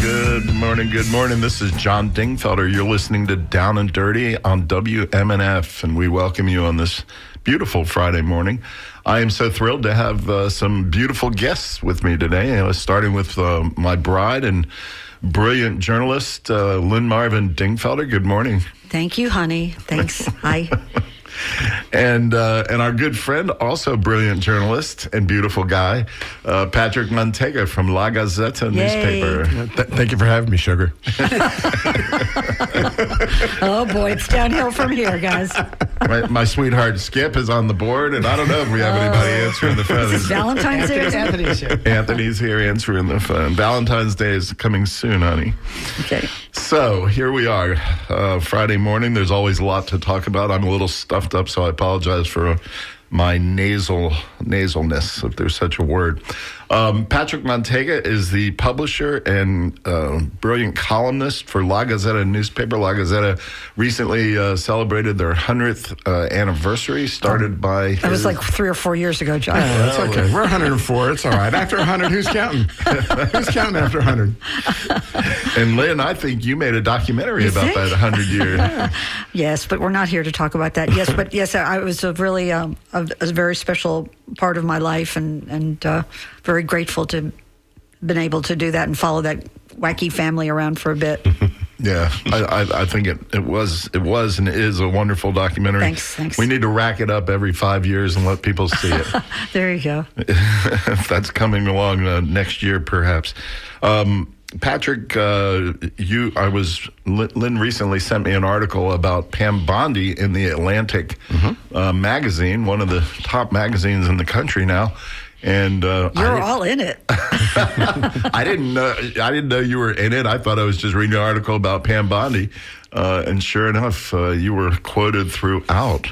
Good morning. This is John Dingfelder. You're listening to Down and Dirty on WMNF, and we welcome you on this beautiful Friday morning. I am so thrilled to have some beautiful guests with me today, starting with my bride and brilliant journalist, Lynn Marvin Dingfelder. Good morning. Thank you, honey. Thanks. Hi. And our good friend, also brilliant journalist and beautiful guy, Patrick Montega from La Gazzetta newspaper. Thank you for having me, sugar. Oh, boy, it's downhill from here, guys. My sweetheart Skip is on the board, and I don't know if we have anybody answering the phone. It's Valentine's Day. Anthony's here. Anthony's here answering the phone. Valentine's Day is coming soon, honey. Okay. So here we are, Friday morning. There's always a lot to talk about. I'm a little stuffed up, so I apologize for my nasalness, if there's such a word. Patrick Montega is the publisher and brilliant columnist for La Gazzetta newspaper. La Gazzetta recently celebrated their 100th anniversary, started by... That was like 3 or 4 years ago, John. That's okay. We're 104. It's all right. After 100, who's counting? Who's counting after 100? And Lynn, I think you made a documentary about that 100 years. Yes, but we're not here to talk about that. Yes, but yes, I was a really a very special part of my life, and very grateful to been able to do that and follow that wacky family around for a bit. Yeah, I think it was and is a wonderful documentary. Thanks. We need to rack it up every 5 years and let people see it. There you go. If that's coming along next year, perhaps. Patrick, Lynn recently sent me an article about Pam Bondi in the Atlantic magazine, one of the top magazines in the country now. And you're all in it. I didn't know you were in it. I thought I was just reading an article about Pam Bondi, and sure enough, you were quoted throughout.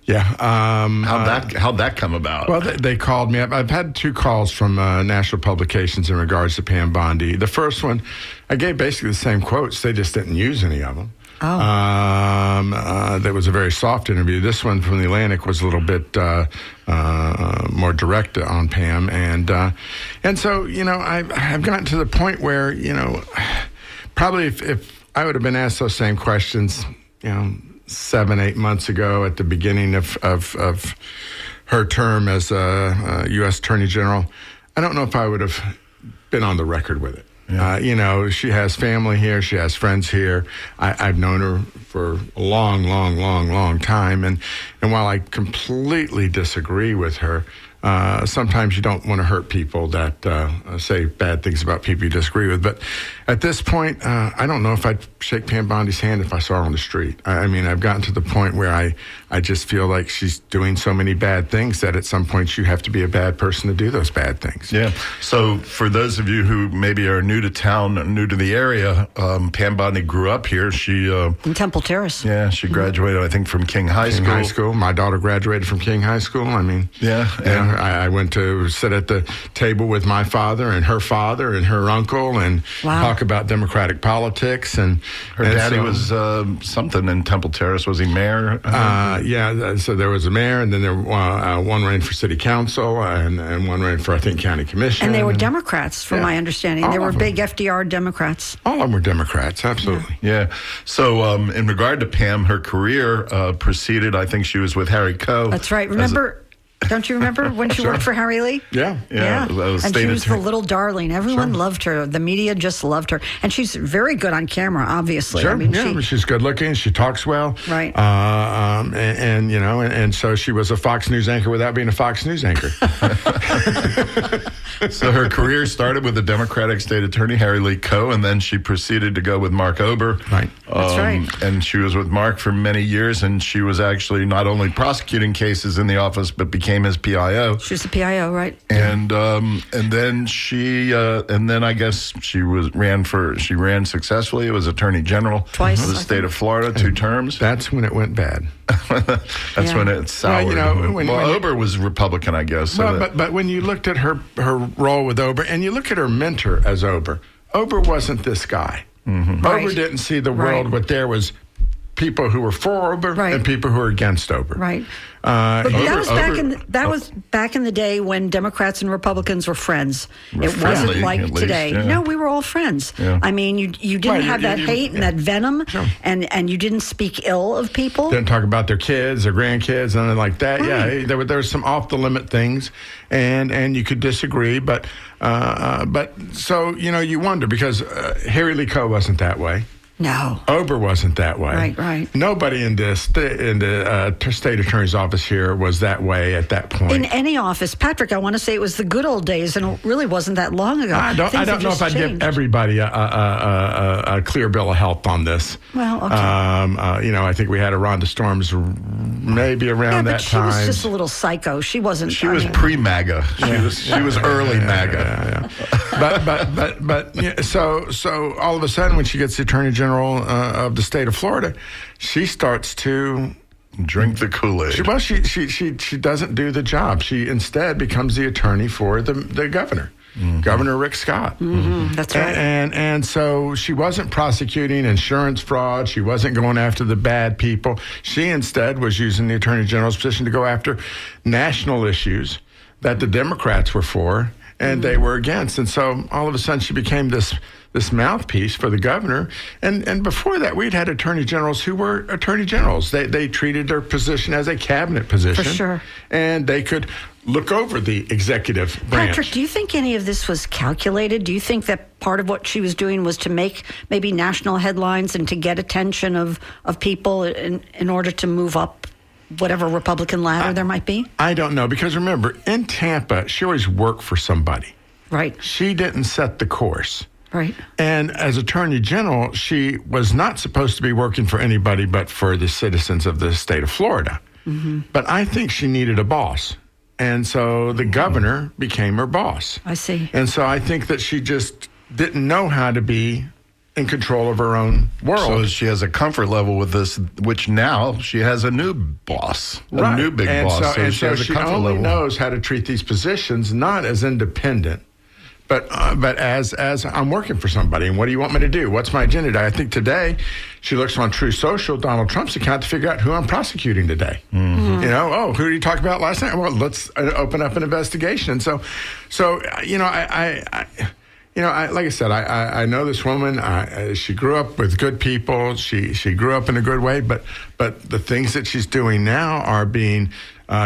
Yeah. How'd that come about? Well, they called me up. I've had 2 calls from national publications in regards to Pam Bondi. The first one, I gave basically the same quotes. They just didn't use any of them. Oh. That was a very soft interview. This one from the Atlantic was a little bit more direct on Pam, and so I've gotten to the point where probably if I would have been asked those same questions 7-8 months ago at the beginning of her term as a U.S. Attorney General, I don't know if I would have been on the record with it. Yeah. She has family here. She has friends here. I've known her for a long time. And while I completely disagree with her, sometimes you don't want to hurt people that say bad things about people you disagree with. But at this point, I don't know if I'd shake Pam Bondi's hand if I saw her on the street. I mean, I've gotten to the point where I just feel like she's doing so many bad things that at some point you have to be a bad person to do those bad things. Yeah. So for those of you who maybe are new to town, new to the area, Pam Bondi grew up here. She in Temple Terrace. Yeah, she graduated, I think, from King High School. My daughter graduated from King High School. I mean, I went to sit at the table with my father and her uncle and talk about democratic politics. And her daddy was something in Temple Terrace. Was he mayor? So there was a mayor, and then there one ran for city council, and one ran for, I think, county commission. And they were Democrats, from my understanding. They were big FDR Democrats. All of them were Democrats, absolutely. Yeah. So in regard to Pam, her career proceeded, I think she was with Harry Coe. That's right. Remember... Don't you remember when she worked for Harry Lee? Yeah. And she was the little darling. Everyone loved her. The media just loved her. And she's very good on camera, obviously. Sure. I mean, she's good looking. She talks well. Right. And so she was a Fox News anchor without being a Fox News anchor. So her career started with the Democratic State Attorney, Harry Lee Coe, and then she proceeded to go with Mark Ober. Right. That's right. And she was with Mark for many years, and she was actually not only prosecuting cases in the office, but became his PIO. She was the PIO, right? And then I guess she ran successfully. It was Attorney General twice of the state of Florida, 2 terms. That's when it went bad. That's when it soured. Ober was Republican, I guess. So but when you looked at her role with Ober, and you look at her mentor as Ober wasn't this guy. Mm-hmm. Ober didn't see the world, but there was people who were for Ober Right. and people who were against Ober. Right. Uh, But he- that was back in the day when Democrats and Republicans were friends. It wasn't friendly, like at least, today. yeah. No, we were all friends. Yeah. I mean, you didn't Right, have that hate and that venom, Sure. and you didn't speak ill of people. didn't talk about their kids or grandkids, nothing like that. Right. Yeah, there were some off the limit things, and you could disagree, but so you wonder because Harry Lee Coe wasn't that way. No. Ober wasn't that way. Right. Nobody in the state attorney's office here was that way at that point. In any office, Patrick, I want to say it was the good old days, and it really wasn't that long ago. I don't Things have know if just I'd give changed. everybody a clear bill of health on this. Well, okay. I think we had a Rhonda Storms maybe around Yeah, but that she time. was just a little psycho. She wasn't. She was pre-MAGA. She was early MAGA. So all of a sudden, when she gets the Attorney General of the state of Florida, she starts to Drink the Kool-Aid. she doesn't do the job. She instead becomes the attorney for the governor, Governor Rick Scott. That's right. And so she wasn't prosecuting insurance fraud. She wasn't going after the bad people. She instead was using the Attorney General's position to go after national issues that the Democrats were for and they were against. And so all of a sudden she became this mouthpiece for the governor. And before that, we'd had attorney generals who were attorney generals. They treated their position as a cabinet position. For sure. And they could look over the executive branch. Patrick, do you think any of this was calculated? Do you think that part of what she was doing was to make maybe national headlines and to get attention of people in order to move up whatever Republican ladder there might be? I don't know, because remember, in Tampa, she always worked for somebody. Right. She didn't set the course. Right. And as Attorney General, she was not supposed to be working for anybody but for the citizens of the state of Florida. But I think she needed a boss. And so the governor became her boss. I see. And so I think that she just didn't know how to be in control of her own world. So she has a comfort level with this, which now she has a new boss, a new big boss. So she has a she comfort only level. knows how to treat these positions not as independent, but as I'm working for somebody. And what do you want me to do? What's my agenda today? I think today she looks on True Social, Donald Trump's account, to figure out who I'm prosecuting today. Who did you talk about last night? Well, let's open up an investigation. So like I said, I know this woman. She grew up with good people. She grew up in a good way. But the things that she's doing now are being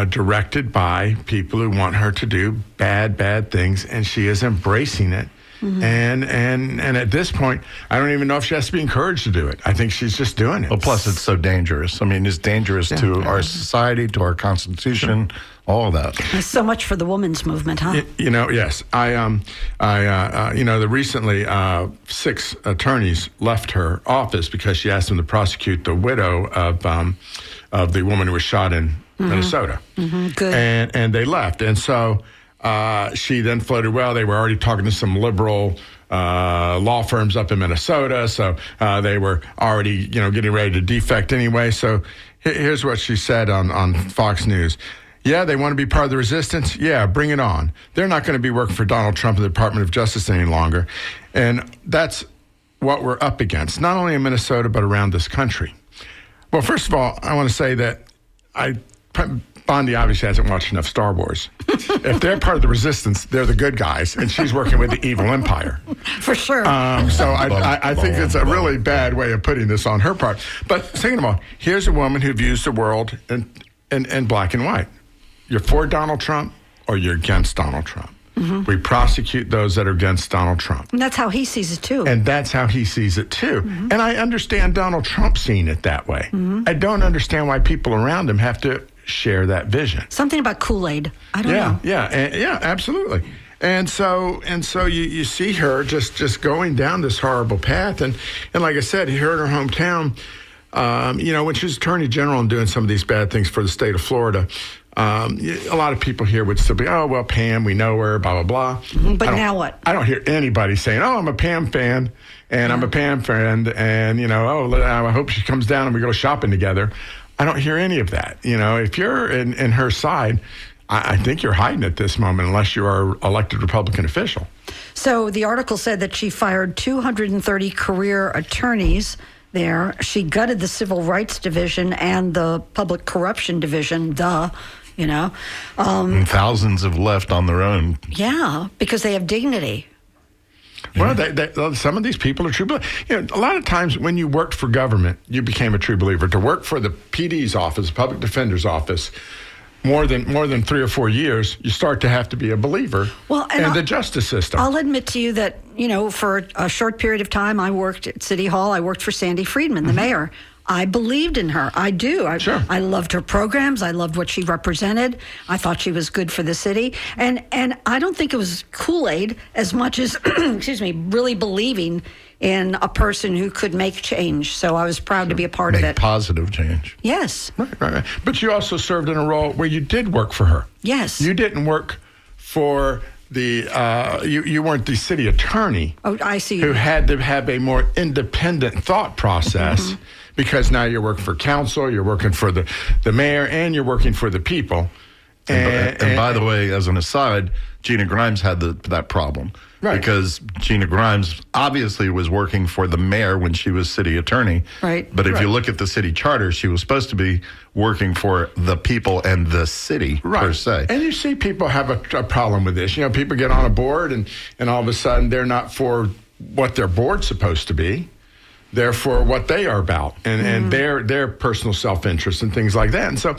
directed by people who want her to do bad things, and she is embracing it. And at this point, I don't even know if she has to be encouraged to do it. I think she's just doing it. Well, plus it's so dangerous. I mean, it's dangerous to our society, to our Constitution, all of that. There's so much for the women's movement, huh? Yes. Recently 6 attorneys left her office because she asked them to prosecute the widow of the woman who was shot in Minnesota. Good. And they left. And so she then floated, well, they were already talking to some liberal law firms up in Minnesota, so they were already, getting ready to defect anyway. So here's what she said on Fox News. Yeah, they want to be part of the resistance. Yeah, bring it on. They're not going to be working for Donald Trump and the Department of Justice any longer. And that's what we're up against, not only in Minnesota, but around this country. Well, first of all, I want to say that Bondi obviously hasn't watched enough Star Wars. If they're part of the resistance, they're the good guys, and she's working with the evil empire. For sure. So I think it's a really bad way of putting this on her part. But second of all, here's a woman who views the world in black and white. You're for Donald Trump or you're against Donald Trump. We prosecute those that are against Donald Trump. And that's how he sees it, too. And that's how he sees it, too. And I understand Donald Trump seeing it that way. I don't understand why people around him have to share that vision. Something about Kool-Aid. I don't know. Yeah, absolutely. And so you see her just going down this horrible path. And like I said, here in her hometown, when she was Attorney General and doing some of these bad things for the state of Florida, a lot of people here would still be, oh, well, Pam, we know her, blah, blah, blah. But now what? I don't hear anybody saying, oh, I'm a Pam fan, and I'm a Pam friend, and, I hope she comes down and we go shopping together. I don't hear any of that. If you're in her side, I think you're hiding at this moment unless you are elected Republican official. So the article said that she fired 230 career attorneys there. She gutted the Civil Rights Division and the Public Corruption Division, And thousands have left on their own. Yeah, because they have dignity. Well, some of these people are true believers. A lot of times when you worked for government, you became a true believer. To work for the PD's office, Public Defender's office, more than 3 or 4 years, you start to have to be a believer in the justice system. I'll admit to you that, for a short period of time, I worked at City Hall. I worked for Sandy Friedman, the mayor. I believed in her. I do. Sure. I loved her programs. I loved what she represented. I thought she was good for the city. And I don't think it was Kool-Aid as much as, really believing in a person who could make change. So I was proud to be a part of it. Positive change. Yes. Right. But you also served in a role where you did work for her. Yes. You didn't work for you weren't the city attorney. Oh, I see. Who had to have a more independent thought process because now you're working for council, you're working for the mayor, and you're working for the people. And by the way, as an aside, Gina Grimes had that problem. Right. Because Gina Grimes obviously was working for the mayor when she was city attorney. Right. But if you look at the city charter, she was supposed to be working for the people and the city, per se. And you see people have a problem with this. People get on a board and all of a sudden they're not for what their board's supposed to be. They're for what they are about and their personal self-interest and things like that. And so,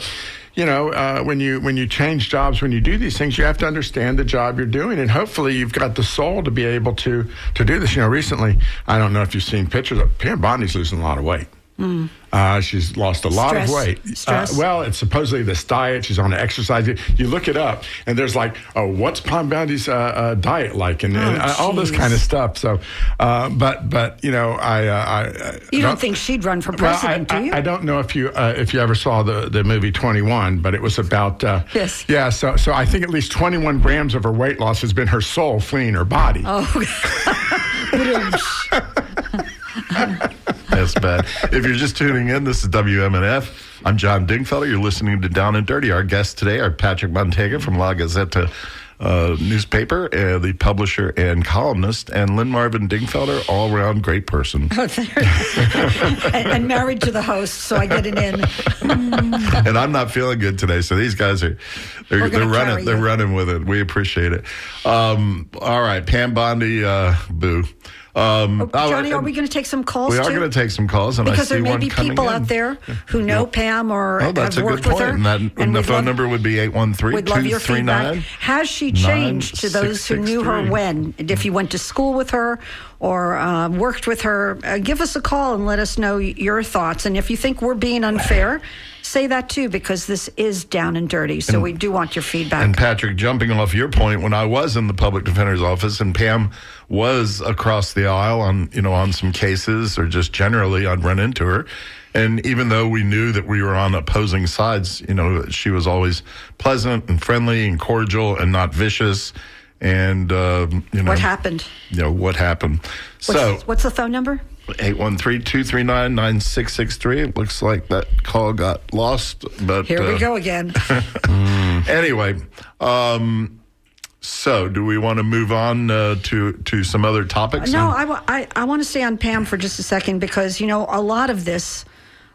when you change jobs, when you do these things, you have to understand the job you're doing, and hopefully you've got the soul to be able to do this. Recently, I don't know if you've seen pictures of Pam Bondi's losing a lot of weight. She's lost a lot of weight. Stress. Well, it's supposedly this diet. She's on an exercise. You look it up, and there's what's Pam Bondi's diet like, and all this kind of stuff. So, but you don't think she'd run for president, do you? I don't know if you ever saw the movie 21, but it was about yes. Yeah. So I think at least 21 grams of her weight loss has been her soul fleeing her body. Oh. That's bad. If you're just tuning in, this is WMNF. I'm John Dingfelder. You're listening to Down and Dirty. Our guests today are Patrick Montega from La Gazzetta newspaper, the publisher and columnist, and Lynn Marvin Dingfelder, all-around great person. and married to the host, so I get an in. And I'm not feeling good today, so these guys they're running with it. We appreciate it. All right, Pam Bondi, boo. Johnny, are we going to take some calls? We are going to take some calls, and because I see there may one be coming people in. out there who know Pam or have worked with her. And the phone number would be 813-239. Has she changed to those who knew her when? If you went to school with her or worked with her, give us a call and let us know your thoughts. And if you think we're being unfair, say that too, because this is Down and Dirty. So we do want your feedback. And Patrick, jumping off your point, when I was in the public defender's office and Pam was across the aisle on some cases, or just generally, I'd run into her. And even though we knew that we were on opposing sides, she was always pleasant and friendly and cordial and not vicious. And, what happened? What happened. What's the phone number? 813-239-9663. It looks like that call got lost, but here we go again. Anyway, so do we want to move on to some other topics? No, I want to stay on Pam for just a second because a lot of this,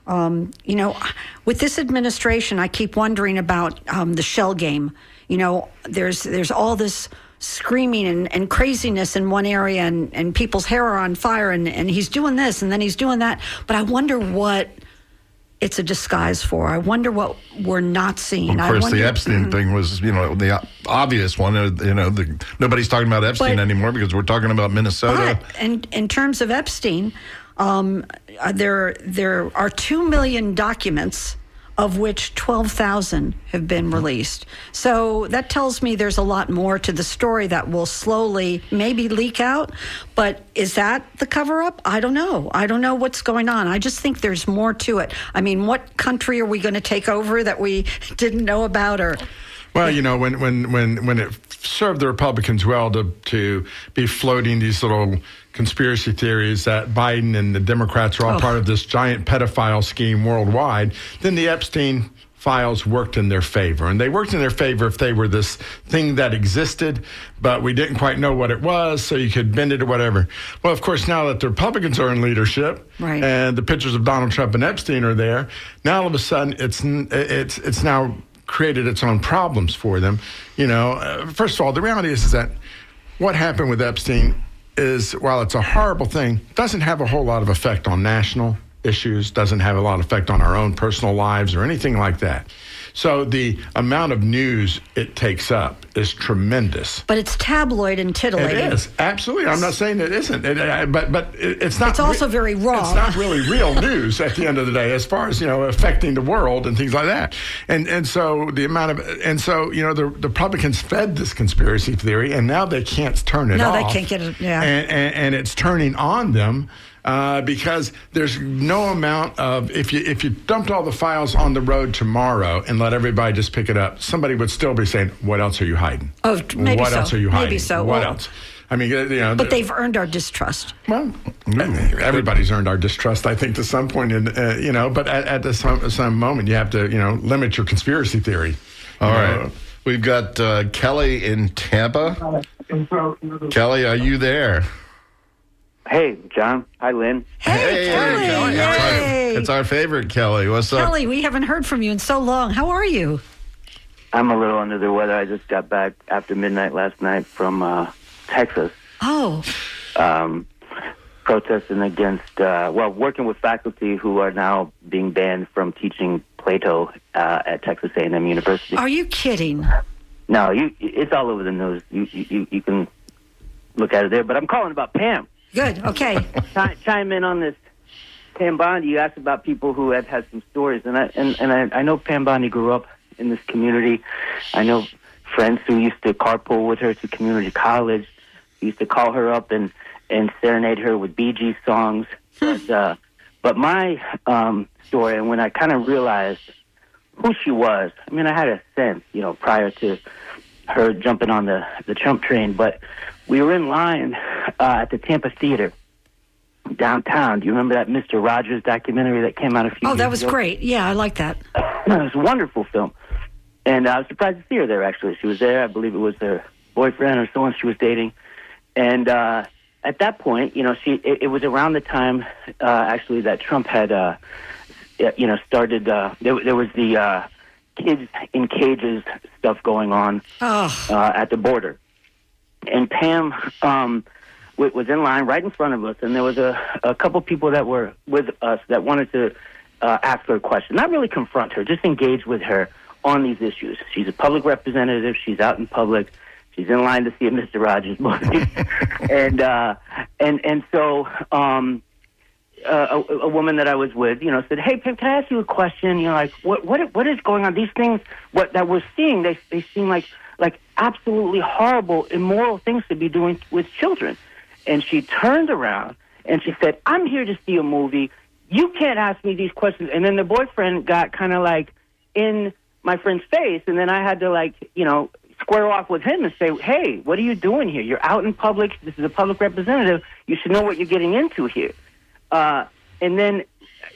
with this administration, I keep wondering about the shell game. There's all this screaming and craziness in one area, and people's hair are on fire, and he's doing this and then he's doing that. But I wonder what it's a disguise for. I wonder what we're not seeing. Of course, the Epstein thing was, the obvious one. Nobody's talking about Epstein anymore because we're talking about Minnesota. But in terms of Epstein, there are 2 million documents, of which 12,000 have been released. So that tells me there's a lot more to the story that will slowly maybe leak out. But is that the cover-up? I don't know. I don't know what's going on. I just think there's more to it. I mean, what country are we going to take over that we didn't know about? Or well, when it served the Republicans well to be floating these little conspiracy theories that Biden and the Democrats are all part of this giant pedophile scheme worldwide, then the Epstein files worked in their favor. And they worked in their favor if they were this thing that existed, but we didn't quite know what it was, so you could bend it or whatever. Well, of course, now that the Republicans are in leadership, right, and the pictures of Donald Trump and Epstein are there, now all of a sudden it's now created its own problems for them. First of all, the reality is that what happened with Epstein is, while it's a horrible thing, doesn't have a whole lot of effect on national issues, doesn't have a lot of effect on our own personal lives or anything like that. So the amount of news it takes up is tremendous. But it's tabloid and titillating. It is, absolutely. I'm not saying it isn't, but it's not. It's also very raw. It's not really real news at the end of the day, as far as affecting the world and things like that. And so the amount of the Republicans fed this conspiracy theory, and now they can't turn it off. No, they can't get it. Yeah, and it's turning on them. Because there's no amount of, if you dumped all the files on the road tomorrow and let everybody just pick it up, somebody would still be saying, "What else are you hiding? Oh, maybe what so. else are you hiding? Maybe so. What else?" I mean, but they've earned our distrust. Well, everybody's earned our distrust, I think, to some point. But at some moment, you have to, limit your conspiracy theory. All right. We've got Kelly in Tampa. Kelly, are you there? Hey, John. Hi, Lynn. Hey, Kelly. Yay. It's our favorite, Kelly. What's up? Kelly, we haven't heard from you in so long. How are you? I'm a little under the weather. I just got back after midnight last night from Texas. Oh. Protesting against, working with faculty who are now being banned from teaching Plato at Texas A&M University. Are you kidding? No, it's all over the news. You can look at it there. But I'm calling about Pam. Good. Okay. Chime in on this. Pam Bondi, you asked about people who have had some stories, and I know Pam Bondi grew up in this community. I know friends who used to carpool with her to community college. Used to call her up and serenade her with Bee Gees songs. But my story, and when I kind of realized who she was, I mean, I had a sense, prior to her jumping on the Trump train, but we were in line at the Tampa Theater downtown. Do you remember that Mr. Rogers documentary that came out a few years ago? Oh, that was great. Yeah, I like that. It was a wonderful film. And I was surprised to see her there, actually. She was there. I believe it was her boyfriend or someone she was dating. And at that point, it was around the time, actually, that Trump had, started, there was the kids in cages stuff going on at the border. And Pam was in line right in front of us, and there was a couple people that were with us that wanted to ask her a question. Not really confront her, just engage with her on these issues. She's a public representative. She's out in public. She's in line to see a Mr. Rogers movie. and so a woman that I was with, said, "Hey, Pam, can I ask you a question? What is going on? These things that we're seeing, they seem like absolutely horrible, immoral things to be doing with children." And she turned around and she said, "I'm here to see a movie. You can't ask me these questions." And then the boyfriend got kind of in my friend's face, and then I had to square off with him and say, "Hey, what are you doing here? You're out in public. This is a public representative. You should know what you're getting into here." And then,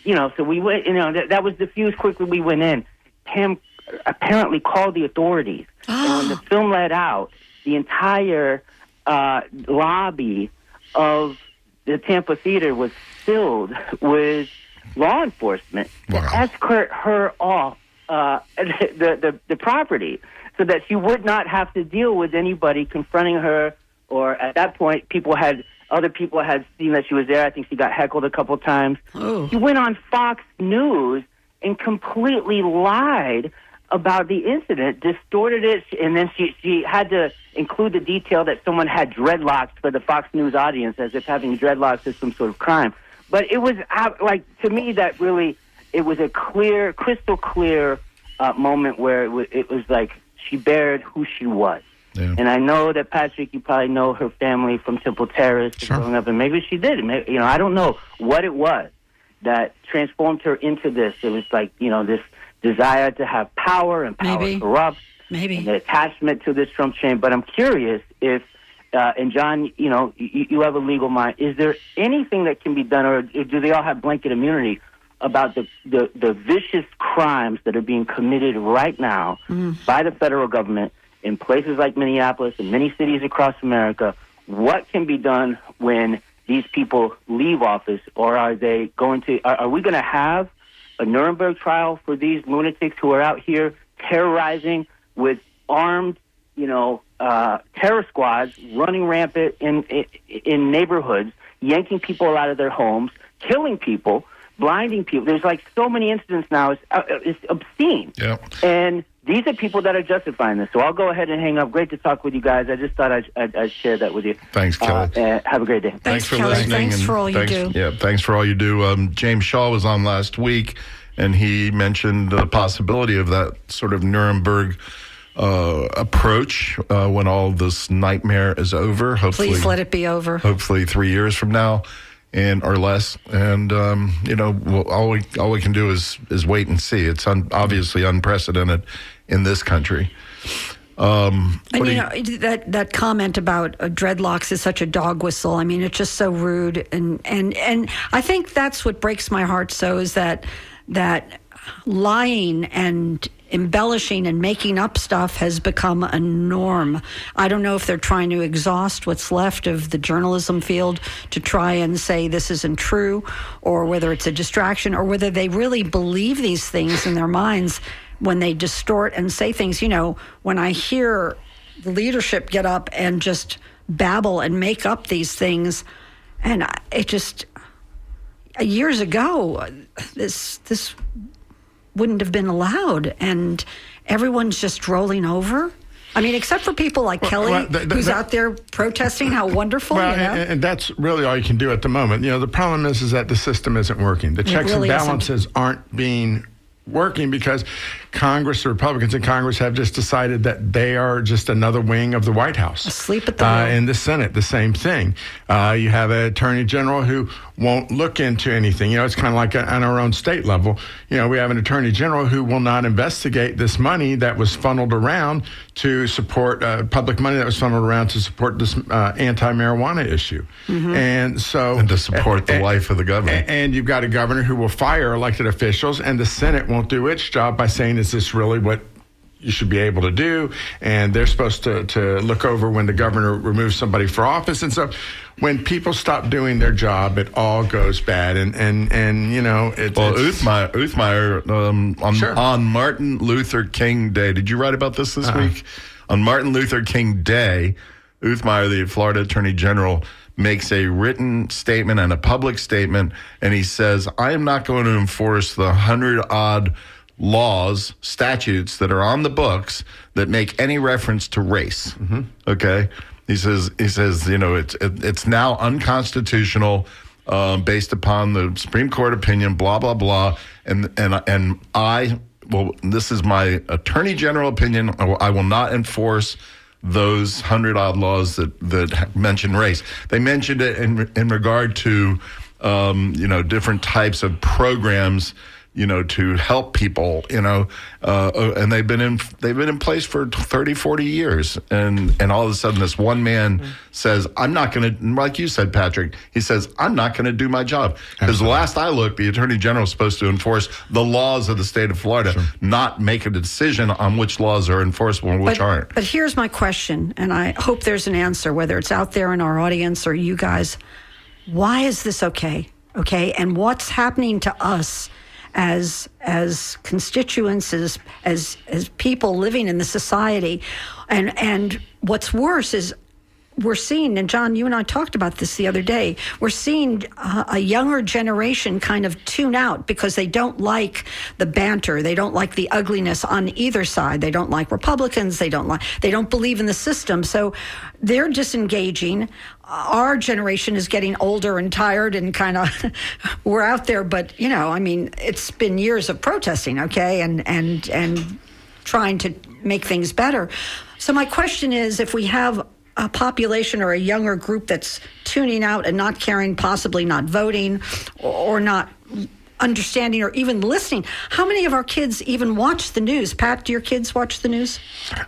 so we went, that was diffused quickly. We went in. Pam apparently called the authorities. And when the film let out, the entire lobby of the Tampa Theater was filled with law enforcement to escort her off the property so that she would not have to deal with anybody confronting her. Or at that point, other people had seen that she was there. I think she got heckled a couple times. Oh. She went on Fox News and completely lied about the incident, distorted it, and then she had to include the detail that someone had dreadlocks for the Fox News audience, as if having dreadlocks is some sort of crime. But it was to me, that really, it was a crystal clear moment where it was like she bared who she was. Yeah. And I know that, Patrick, you probably know her family from Temple Terrace growing up, and maybe she did. I don't know what it was that transformed her into this. It was this desire to have power, and power corrupts. Maybe. And the attachment to this Trump chain. But I'm curious if, and John, you have a legal mind. Is there anything that can be done, or do they all have blanket immunity about the vicious crimes that are being committed right now by the federal government in places like Minneapolis and many cities across America. What can be done when these people leave office, or are they going to? Are we going to have a Nuremberg trial for these lunatics who are out here terrorizing with armed, terror squads running rampant in neighborhoods, yanking people out of their homes, killing people, blinding people? There's like so many incidents now. It's obscene. Yeah. And these are people that are justifying this. So I'll go ahead and hang up. Great to talk with you guys. I just thought I'd share that with you. Thanks, Kelly. Have a great day. Thanks for Kelly. listening. Thanks and for all you do. Yeah, thanks for all you do. James Shaw was on last week, and he mentioned the possibility of that sort of Nuremberg approach when all this nightmare is over. Hopefully, Please let it be over. Hopefully 3 years from now, or less. And all we can do is wait and see. It's obviously unprecedented in this country. And that comment about dreadlocks is such a dog whistle. I mean, it's just so rude, and I think that's what breaks my heart. So is that lying and embellishing and making up stuff has become a norm. I don't know if they're trying to exhaust what's left of the journalism field to try and say this isn't true, or whether it's a distraction, or whether they really believe these things in their minds when they distort and say things. When I hear the leadership get up and just babble and make up these things, and it just, years ago, this wouldn't have been allowed, and everyone's just rolling over. I mean, except for people like Kelly, who's out there protesting how wonderful. And that's really all you can do at the moment. The problem is that the system isn't working. The checks and balances aren't being working because Congress, the Republicans in Congress, have just decided that they are just another wing of the White House. Asleep at the wheel. In the Senate, the same thing. You have an attorney general who won't look into anything. It's kind of like on our own state level. We have an attorney general who will not investigate this money that was funneled around to support public money that was funneled around to support this anti-marijuana issue. Mm-hmm. And to support the wife of the governor. And you've got a governor who will fire elected officials, and the Senate won't do its job by saying, is this really what you should be able to do? And they're supposed to look over when the governor removes somebody for office. And so when people stop doing their job, it all goes bad. And Uthmeier, on Martin Luther King Day, did you write about this week? On Martin Luther King Day, Uthmeier, the Florida Attorney General, makes a written statement and a public statement, and he says, I am not going to enforce the 100-odd statutes that are on the books that make any reference to race. Mm-hmm. Okay? He says, it's now unconstitutional based upon the Supreme Court opinion, blah, blah, blah. And this is my Attorney General opinion. I will not enforce those 100-odd laws that mention race. They mentioned it in regard to, different types of programs, to help people, and they've been in place for 30, 40 years. And all of a sudden this one man says, I'm not going to, like you said, Patrick, he says, I'm not going to do my job. Because the last I looked, the Attorney General is supposed to enforce the laws of the state of Florida, not make a decision on which laws are enforceable and which aren't. But here's my question, and I hope there's an answer, whether it's out there in our audience or you guys. Why is this okay? Okay, and what's happening to us as constituents, as people living in the society, and what's worse is we're seeing, and John, you and I talked about this the other day, we're seeing a younger generation kind of tune out because they don't like the banter, they don't like the ugliness on either side, they don't like Republicans, they don't believe in the system, so they're disengaging. Our generation is getting older and tired and kind of we're out there, but it's been years of protesting, okay, and trying to make things better. So my question is, if we have a population or a younger group that's tuning out and not caring, possibly not voting or not understanding or even listening. How many of our kids even watch the news? Pat, do your kids watch the news?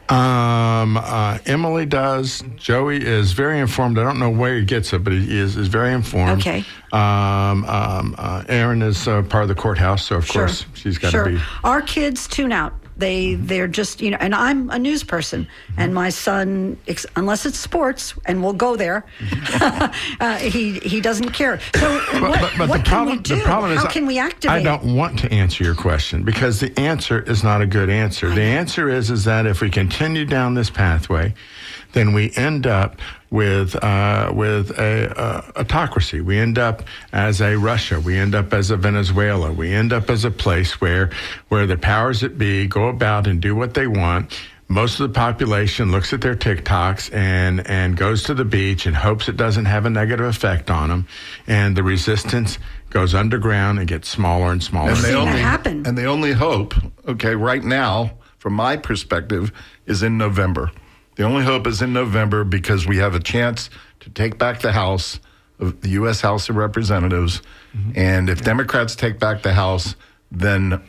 Emily does. Joey is very informed. I don't know where he gets it, but he is very informed. Okay. Erin is part of the courthouse, so of course she's got to be. Our kids tune out. They're just, and I'm a news person, and my son, unless it's sports, and we'll go there, he doesn't care. So what can we do? How can we activate? I don't want to answer your question because the answer is not a good answer. The answer is that if we continue down this pathway, then we end up with a autocracy. We end up as a Russia. We end up as a Venezuela. We end up as a place where the powers that be go about and do what they want. Most of the population looks at their TikToks and goes to the beach and hopes it doesn't have a negative effect on them. And the resistance goes underground and gets smaller and smaller. And the only hope, right now, from my perspective, is in November. The only hope is in November because we have a chance to take back the House, of the U.S. House of Representatives. And if Democrats take back the House, then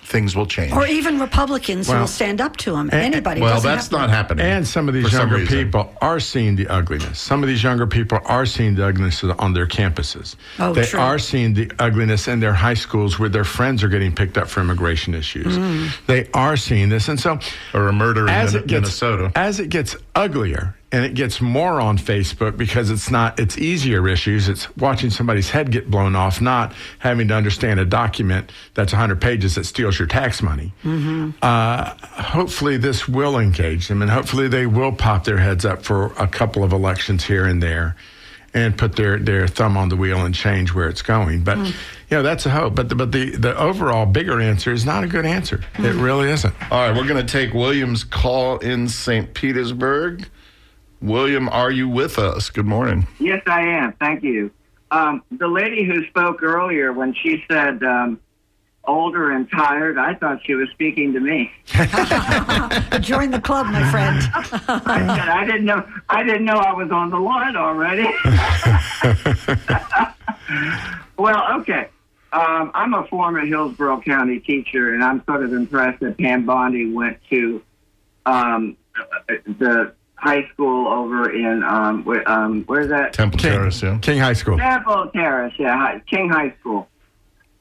things will change. Or even Republicans who will stand up to them. Anybody. Well, that's not happening. And some of these younger people are seeing the ugliness. Some of these younger people are seeing the ugliness on their campuses. They are seeing the ugliness in their high schools where their friends are getting picked up for immigration issues. They are seeing this. And so, or a murder in Minnesota. As it gets uglier, and it gets more on Facebook because it's easier issues. It's watching somebody's head get blown off, not having to understand a document that's 100 pages that steals your tax money. Hopefully this will engage them, and hopefully they will pop their heads up for a couple of elections here and there and put their thumb on the wheel and change where it's going. But, that's a hope. But the overall bigger answer is not a good answer. It really isn't. All right, we're going to take William's call in St. Petersburg. William, are you with us? Good morning. Yes, I am. Thank you. The lady who spoke earlier, when she said older and tired, I thought she was speaking to me. Join the club, my friend. I didn't know I was on the line already. Well, okay. I'm a former Hillsborough County teacher, and I'm sort of impressed that Pam Bondi went to the high school over in where's that? Temple Terrace, yeah. King High School. Temple Terrace, yeah, King High School.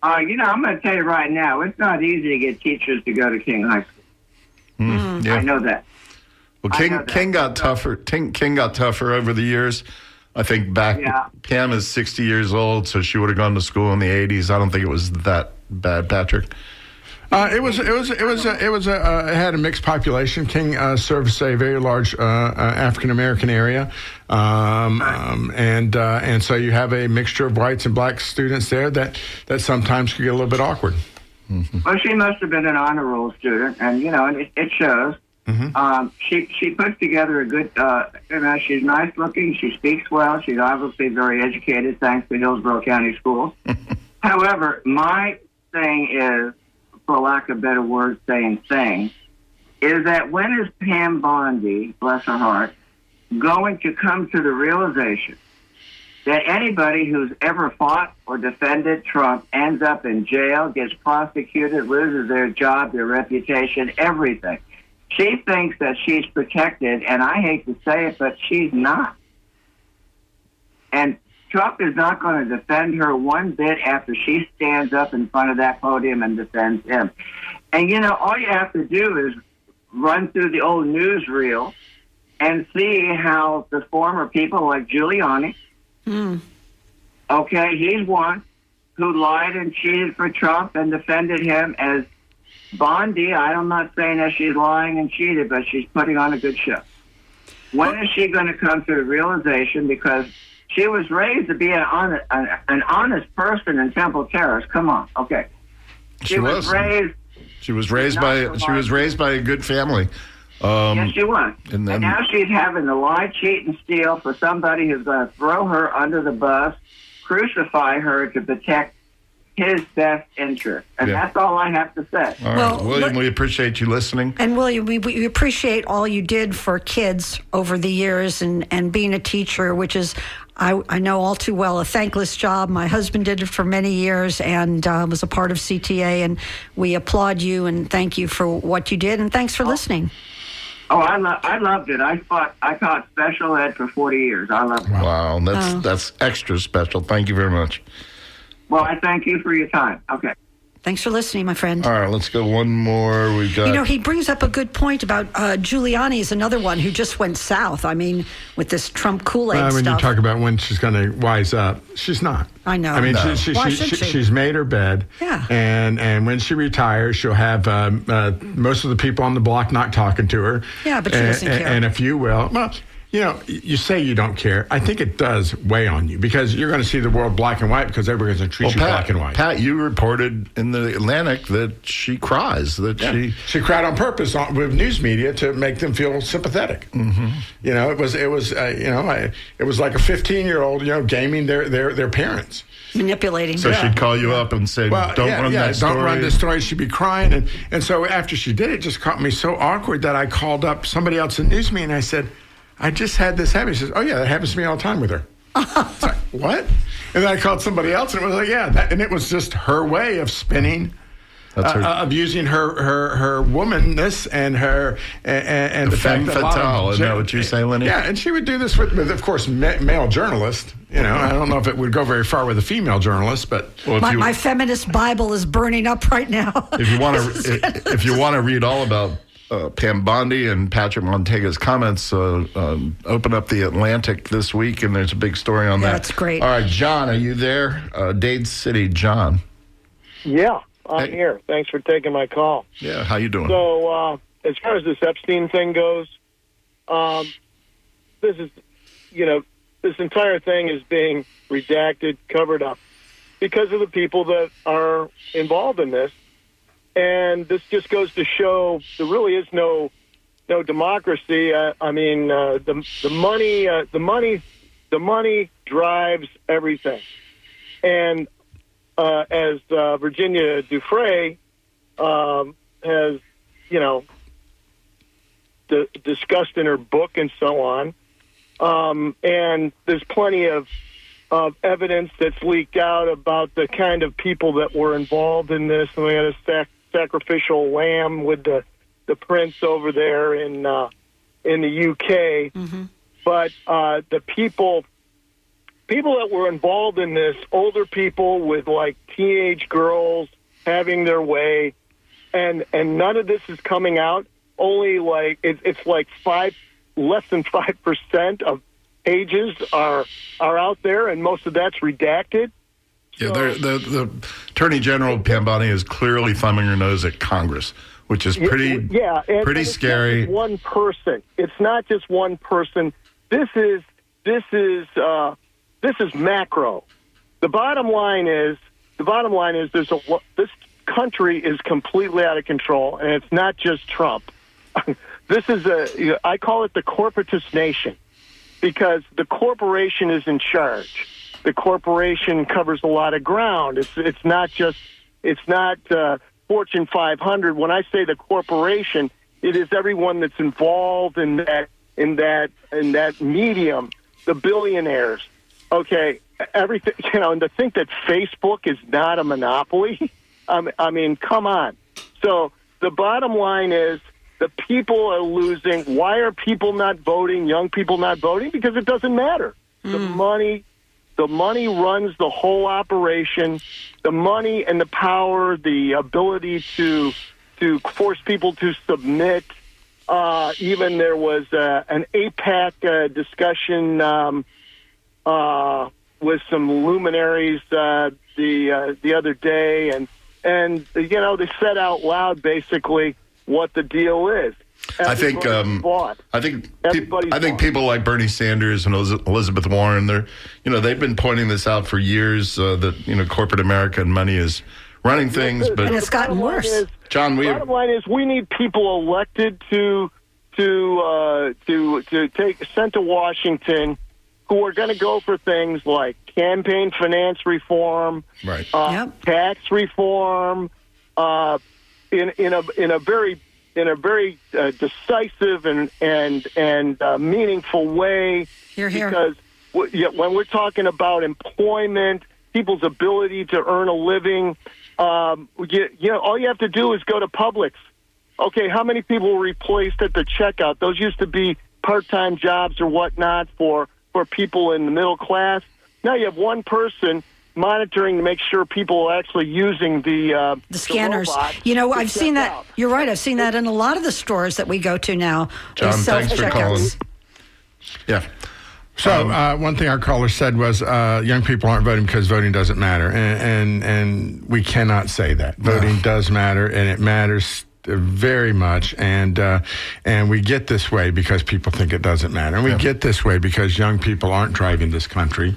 I'm going to tell you right now, it's not easy to get teachers to go to King High School. Yeah. I know that. Well, King got tougher. King got tougher over the years. I think Pam is 60 years old, so she would have gone to school in the 80s. I don't think it was that bad, Patrick. It had a mixed population. King serves a very large African American area, and so you have a mixture of whites and black students there that sometimes can get a little bit awkward. Well, she must have been an honor roll student, and it shows. She puts together a good. She's nice looking. She speaks well. She's obviously very educated, thanks to Hillsborough County Schools. However, my thing is, for lack of better words, is that when is Pam Bondi, bless her heart, going to come to the realization that anybody who's ever fought or defended Trump ends up in jail, gets prosecuted, loses their job, their reputation, everything? She thinks that she's protected, and I hate to say it, but she's not. And Trump is not going to defend her one bit after she stands up in front of that podium and defends him. And, all you have to do is run through the old newsreel and see how the former people like Giuliani, he's one who lied and cheated for Trump and defended him, as Bondi. I'm not saying that she's lying and cheated, but she's putting on a good show. When is she going to come to the realization? Because she was raised to be an honest person in Temple Terrace. Come on, okay. She was raised by a good family. Yes, she was. And now she's having to lie, cheat, and steal for somebody who's going to throw her under the bus, crucify her to protect his best interest. And that's all I have to say. All right. William, we appreciate you listening. And William, we appreciate all you did for kids over the years and being a teacher, which is, I know all too well a thankless job. My husband did it for many years and was a part of CTA, and we applaud you and thank you for what you did, and thanks for listening. Oh, I loved it. I taught special ed for 40 years. I loved it. Wow, that's extra special. Thank you very much. Well, I thank you for your time. Okay. Thanks for listening, my friend. All right, let's go one more. We got. You know, he brings up a good point about Giuliani is another one who just went south. I mean, with this Trump Kool-Aid stuff. When you talk about when she's going to wise up, she's not. I know. I mean, No. Why should she? she's made her bed. Yeah. And when she retires, she'll have most of the people on the block not talking to her. Yeah, but she doesn't care. And a few will. Well, you know, you say you don't care. I think it does weigh on you because you're going to see the world black and white because everybody's going to treat you black and white. Pat, you reported in the Atlantic that she cries. She cried on purpose with news media to make them feel sympathetic. Mm-hmm. You know, it was like a 15-year-old, gaming their parents. Manipulating. So she'd call you up and say, "Don't run that story." Don't run this story. She'd be crying, and so after she did it, just caught me so awkward that I called up somebody else in news media and I said, I just had this happen. He says, "Oh yeah, that happens to me all the time with her." It's like, what? And then I called somebody else, and it was like, and it was just her way of spinning, of using her womanness and her and the femme fact that fatale. Isn't that what you say, Lenny? Yeah, and she would do this with of course, male journalists. You know, I don't know if it would go very far with a female journalist, but my feminist Bible is burning up right now. If you want to read all about Pam Bondi and Patrick Montega's comments, open up the Atlantic this week, and there's a big story on that. That's great. All right, John, are you there? Dade City, John. Yeah, I'm here. Thanks for taking my call. Yeah, how you doing? So, as far as this Epstein thing goes, this is, this entire thing is being redacted, covered up, because of the people that are involved in this. And this just goes to show there really is no democracy. The money drives everything. And as Virginia Dufresne has, discussed in her book and so on, and there's plenty of evidence that's leaked out about the kind of people that were involved in this. And we had a sacrificial lamb with the prince over there in the UK. Mm-hmm. But the people that were involved in this, older people with like teenage girls having their way, and none of this is coming out. Only like it's like less than 5% of pages are out there, and most of that's redacted. Yeah, the Attorney General Pam Bondi is clearly thumbing her nose at Congress, which is pretty scary. It's one person. It's not just one person. This is macro. The bottom line is this country is completely out of control, and it's not just Trump. This is I call it the corporatist nation, because the corporation is in charge. The corporation covers a lot of ground. It's not Fortune 500. When I say the corporation, it is everyone that's involved in that medium, the billionaires. Okay, everything, and to think that Facebook is not a monopoly, I mean, come on. So the bottom line is the people are losing. Why are people not voting, young people not voting? Because it doesn't matter. The money runs the whole operation. The money and the power, the ability to force people to submit. Even there was an AIPAC discussion with some luminaries the other day, and they said out loud basically what the deal is. I think people like Bernie Sanders and Elizabeth Warren, they've been pointing this out for years, that corporate America and money is running things, but and it's gotten worse. John, the bottom line is we need people elected to take sent to Washington who are going to go for things like campaign finance reform, right? Tax reform, in a very decisive and meaningful way. Here. when we're talking about employment, people's ability to earn a living, all you have to do is go to Publix. Okay, how many people were replaced at the checkout? Those used to be part-time jobs or whatnot for people in the middle class. Now you have one person monitoring to make sure people are actually using the scanners. The I've seen that. Out. You're right. I've seen that in a lot of the stores that we go to now. John, thanks for calling. Yeah. So one thing our caller said was young people aren't voting because voting doesn't matter, and we cannot say that. Voting does matter, and it matters very much, and we get this way because people think it doesn't matter, and we get this way because young people aren't driving this country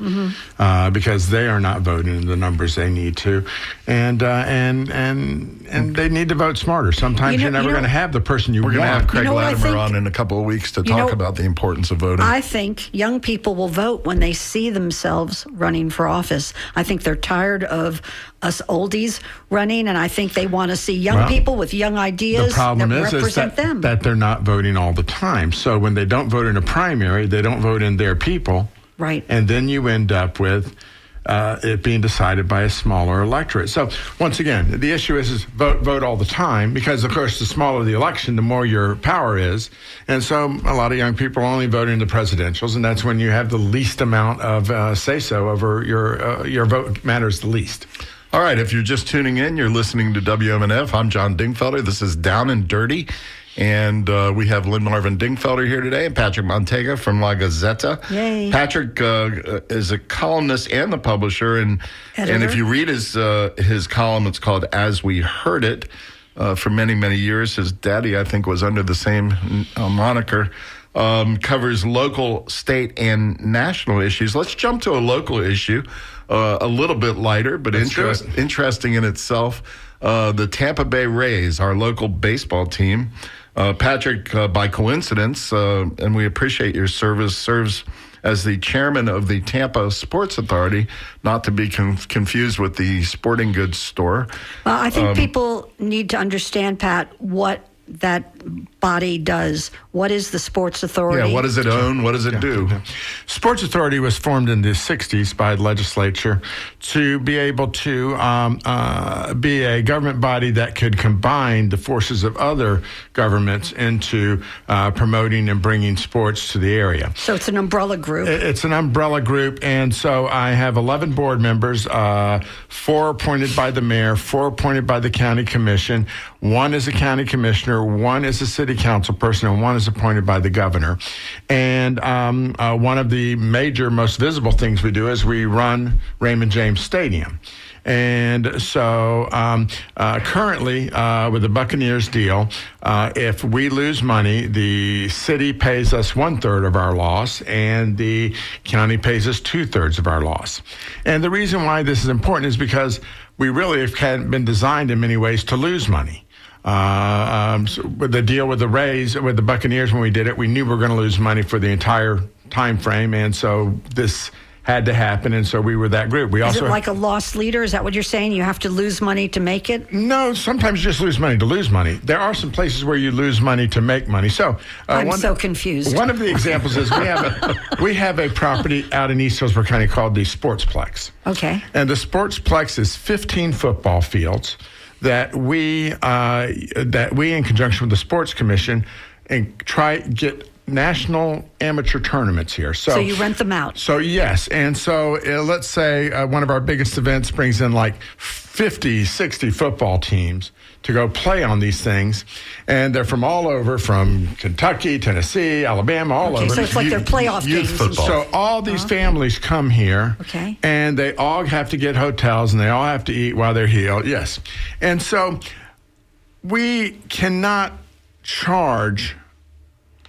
because they are not voting in the numbers they need to, and they need to vote smarter. Sometimes you're never going to have the person you want. We're going to have Craig Latimer on in a couple of weeks to talk about the importance of voting. I think young people will vote when they see themselves running for office. I think they're tired of us oldies running, and I think they want to see young people with young ideas the problem that represent them. That they're not voting all the time. So when they don't vote in a primary, they don't vote in their people. Right. And then you end up with it being decided by a smaller electorate. So once again, the issue is vote all the time, because of course the smaller the election, the more your power is. And so a lot of young people are only voting in the presidentials, and that's when you have the least amount of say-so over your vote matters the least. All right, if you're just tuning in, you're listening to WMNF. I'm John Dingfelder. This is Down and Dirty. And we have Lynn Marvin Dingfelder here today and Patrick Montega from La Gazzetta. Yay. Patrick is a columnist and the publisher. And if you read his column, it's called As We Heard It. For many, many years, his daddy, I think, was under the same moniker. Covers local, state, and national issues. Let's jump to a local issue. A little bit lighter, but interesting in itself. The Tampa Bay Rays, our local baseball team. Patrick, by coincidence, and we appreciate your service, serves as the chairman of the Tampa Sports Authority, not to be confused with the sporting goods store. I think people need to understand, Pat, what that body does. What is the Sports Authority? Yeah, what does it own? What does it do? Sports Authority was formed in the 60s by the legislature to be able to be a government body that could combine the forces of other governments into promoting and bringing sports to the area. So it's an umbrella group. It's an umbrella group, and so I have 11 board members, 4 appointed by the mayor, 4 appointed by the county commission. 1 is a county commissioner, 1 is a city council person, and 1 is appointed by the governor. And one of the major, most visible things we do is we run Raymond James Stadium. And so currently, with the Buccaneers deal, if we lose money, the city pays us 1/3 of our loss, and the county pays us 2/3 of our loss. And the reason why this is important is because we really have been designed in many ways to lose money. So with the deal with the Rays, with the Buccaneers, when we did it, we knew we were going to lose money for the entire time frame, and so this had to happen, and so we were that group. Is it like a lost leader? Is that what you're saying? You have to lose money to make it? No, sometimes you just lose money to lose money. There are some places where you lose money to make money. So I'm so confused. One of the examples is we have a property out in East Hillsborough County called the Sportsplex. Okay. And the Sportsplex is 15 football fields that we in conjunction with the Sports Commission and try get national amateur tournaments here. So you rent them out. So yes, and so let's say one of our biggest events brings in like 50, 60 football teams to go play on these things, and they're from all over, from Kentucky, Tennessee, Alabama, all over. So it's like their playoff youth games. football. So all these families come here, okay, and they all have to get hotels, and they all have to eat while they're here. Yes, and so we cannot charge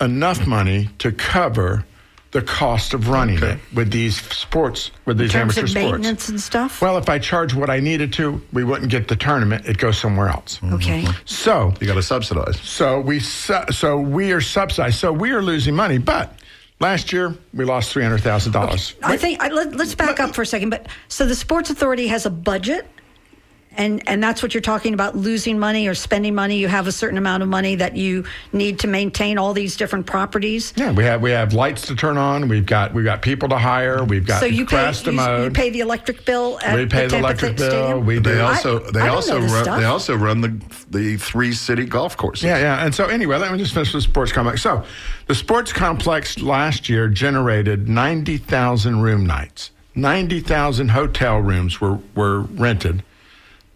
enough money to cover the cost of running it with these sports, with these amateur sports. In terms of maintenance and stuff? Well, if I charge what I needed to, we wouldn't get the tournament. It goes somewhere else. Okay. So you got to subsidize. So we are subsidized. So we are losing money. But last year we lost $300,000. I think let's back up for a second. But so the Sports Authority has a budget, And that's what you're talking about, losing money or spending money. You have a certain amount of money that you need to maintain all these different properties. Yeah, we have lights to turn on. We've got people to hire. We've got grass to mow. You pay the electric bill at we pay the electric bill. Stadium? We do. They also run the 3 city golf courses. Yeah. And so anyway, let me just finish the sports complex. So the sports complex last year generated 90,000 room nights. 90,000 hotel rooms were rented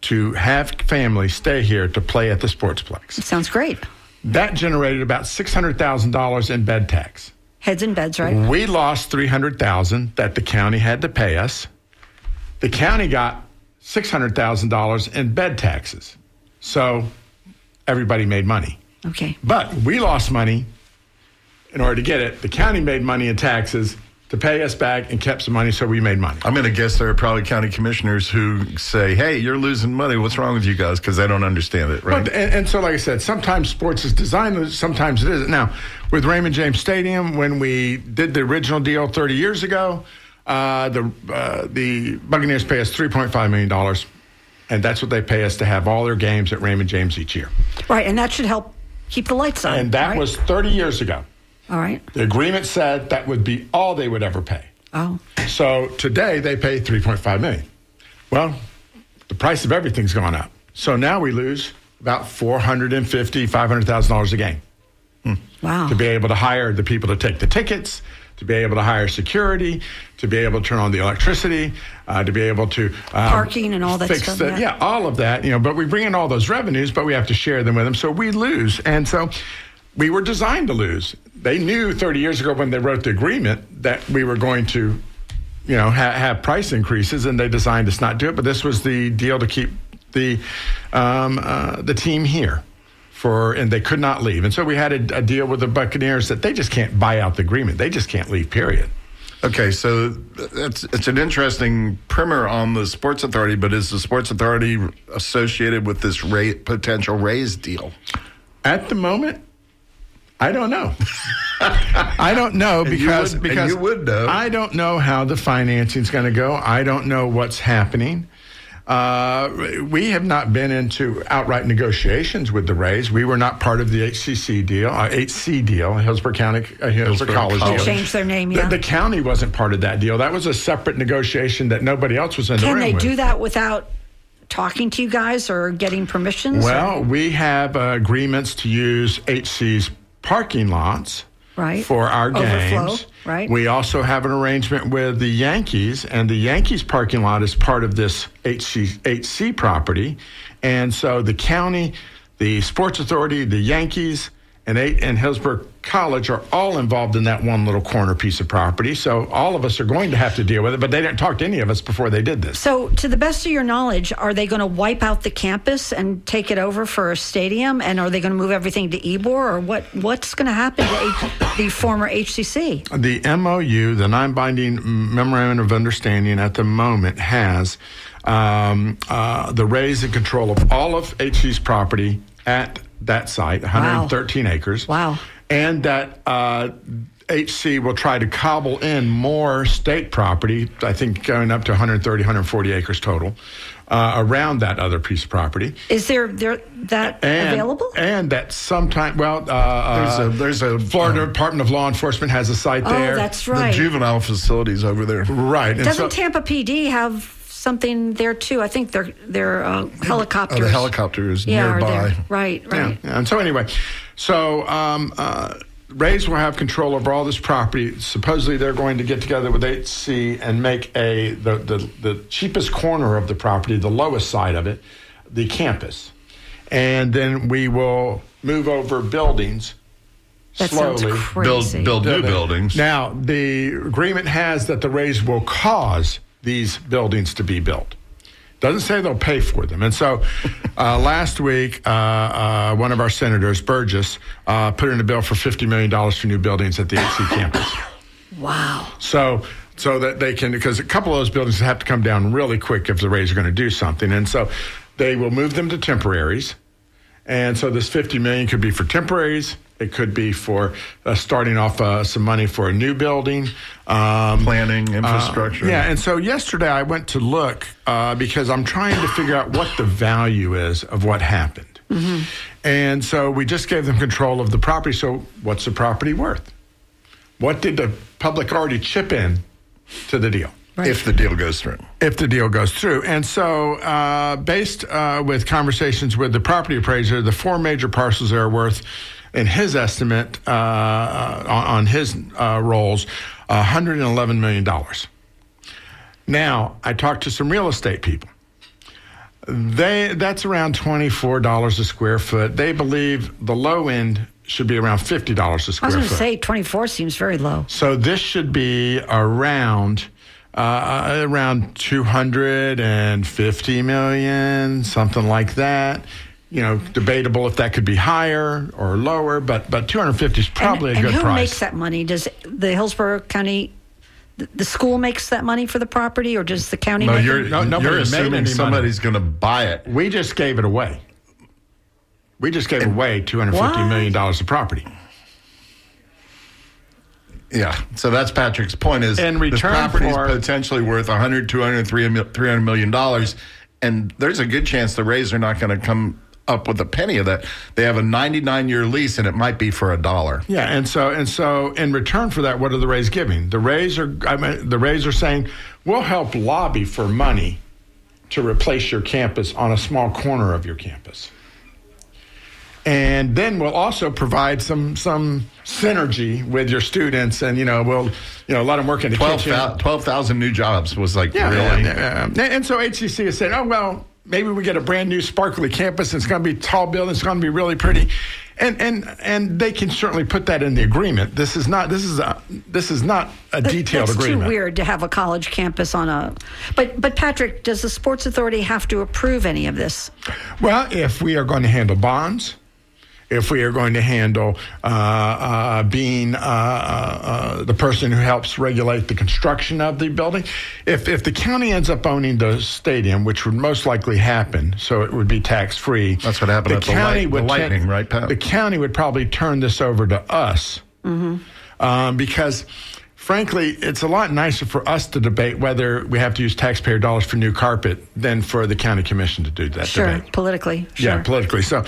to have families stay here to play at the Sportsplex. It sounds great. That generated about $600,000 in bed tax. Heads in beds, right? We lost $300,000 that the county had to pay us. The county got $600,000 in bed taxes. So everybody made money. Okay. But we lost money in order to get it. The county made money in taxes to pay us back and kept some money, so we made money. I'm going to guess there are probably county commissioners who say, hey, you're losing money. What's wrong with you guys? Because they don't understand it, right? But, and so, like I said, sometimes sports is designed, sometimes it isn't. Now, with Raymond James Stadium, when we did the original deal 30 years ago, the Buccaneers pay us $3.5 million, and that's what they pay us to have all their games at Raymond James each year. Right, and that should help keep the lights on. And that was 30 years ago. All right. The agreement said that would be all they would ever pay. Oh. So today they pay $3.5 million. Well, the price of everything's gone up. So now we lose about $450,000, $500,000 a game. Wow. To be able to hire the people to take the tickets, to be able to hire security, to be able to turn on the electricity, to be able to parking and all that fix stuff. Yeah, all of that. But we bring in all those revenues, but we have to share them with them. So we lose, and so we were designed to lose. They knew 30 years ago when they wrote the agreement that we were going to, have price increases, and they designed us not do it. But this was the deal to keep the team here, and they could not leave. And so we had a deal with the Buccaneers that they just can't buy out the agreement. They just can't leave, period. Okay, so it's an interesting primer on the Sports Authority, but is the Sports Authority associated with this potential raise deal? At the moment, I don't know. I don't know because you would know. I don't know how the financing is going to go. I don't know what's happening. We have not been into outright negotiations with the Rays. We were not part of the HC deal, Hillsborough College deal. They changed their name, yeah. The county wasn't part of that deal. That was a separate negotiation that nobody else was in the room with. Can they do that without talking to you guys or getting permissions? Well, we have agreements to use HC's parking lots for our games. Overflow, right. We also have an arrangement with the Yankees, and the Yankees parking lot is part of this HC property. And so the county, the Sports Authority, the Yankees, and Hillsborough College are all involved in that one little corner piece of property. So all of us are going to have to deal with it, but they didn't talk to any of us before they did this. So to the best of your knowledge, are they going to wipe out the campus and take it over for a stadium? And are they going to move everything to Ybor? Or what's going to happen to the former HCC? The MOU, the non-binding memorandum of understanding at the moment has the Rays in control of all of HC's property at that site, 113 acres. Wow. And that HC will try to cobble in more state property, I think going up to 130, 140 acres total, around that other piece of property. Is there that available? And that sometime, there's a Florida Department of Law Enforcement has a site there. Oh, that's right. The juvenile facilities over there. Right. Doesn't Tampa PD have something there too? I think they're helicopters. The helicopters nearby. Right. Yeah. And so anyway, Rays will have control over all this property. Supposedly they're going to get together with HC and make the cheapest corner of the property, the lowest side of it, the campus. And then we will move over buildings slowly. Sounds crazy. Build new buildings. Now, the agreement has that the Rays will cause these buildings to be built. Doesn't say they'll pay for them. And so last week, one of our senators, Burgess, put in a bill for $50 million for new buildings at the HC campus. Wow. So that they can, because a couple of those buildings have to come down really quick if the Rays are going to do something. And so they will move them to temporaries. And so this $50 million could be for temporaries, It could be for starting off some money for a new building. Planning, infrastructure. Yeah, and so yesterday I went to look because I'm trying to figure out what the value is of what happened. Mm-hmm. And so we just gave them control of the property. So what's the property worth? What did the public already chip in to the deal? Right. If the deal goes through. If the deal goes through. And so based with conversations with the property appraiser, the 4 major parcels are worth, in his estimate, on his rolls, $111 million. Now, I talked to some real estate people. That's around $24 a square foot. They believe the low end should be around $50 a square foot. I was going to say 24 seems very low. So this should be around 250 million, something like that. You know, debatable if that could be higher or lower, but 250 is probably a good price. And who makes that money? Does the Hillsborough County, the school makes that money for the property, or does the county make it? You're assuming somebody's going to buy it. We just gave it away. We just gave away $250 million of property. Yeah, so that's Patrick's point is in return this property is potentially worth $100, $200, $300 million, and there's a good chance the Rays are not going to come up with a penny of that. They have a 99-year lease, and it might be for $1. Yeah, and so in return for that, what are the Rays giving? The Rays are saying, we'll help lobby for money to replace your campus on a small corner of your campus. And then we'll also provide some synergy with your students, and we'll let them work in the kitchen. 12,000 new jobs was really. And so HCC is saying, oh well, maybe we get a brand new sparkly campus. And it's going to be tall buildings. It's going to be really pretty, and they can certainly put that in the agreement. This is not a detailed agreement. It's too weird to have a college campus on a. But Patrick, does the Sports Authority have to approve any of this? Well, if we are going to handle bonds. If we are going to handle being the person who helps regulate the construction of the building, if the county ends up owning the stadium, which would most likely happen, so it would be tax-free. That's what happened at the Lightning, right, Pat? The county would probably turn this over to us because, frankly, it's a lot nicer for us to debate whether we have to use taxpayer dollars for new carpet than for the county commission to do that debate. Politically. Yeah, politically. So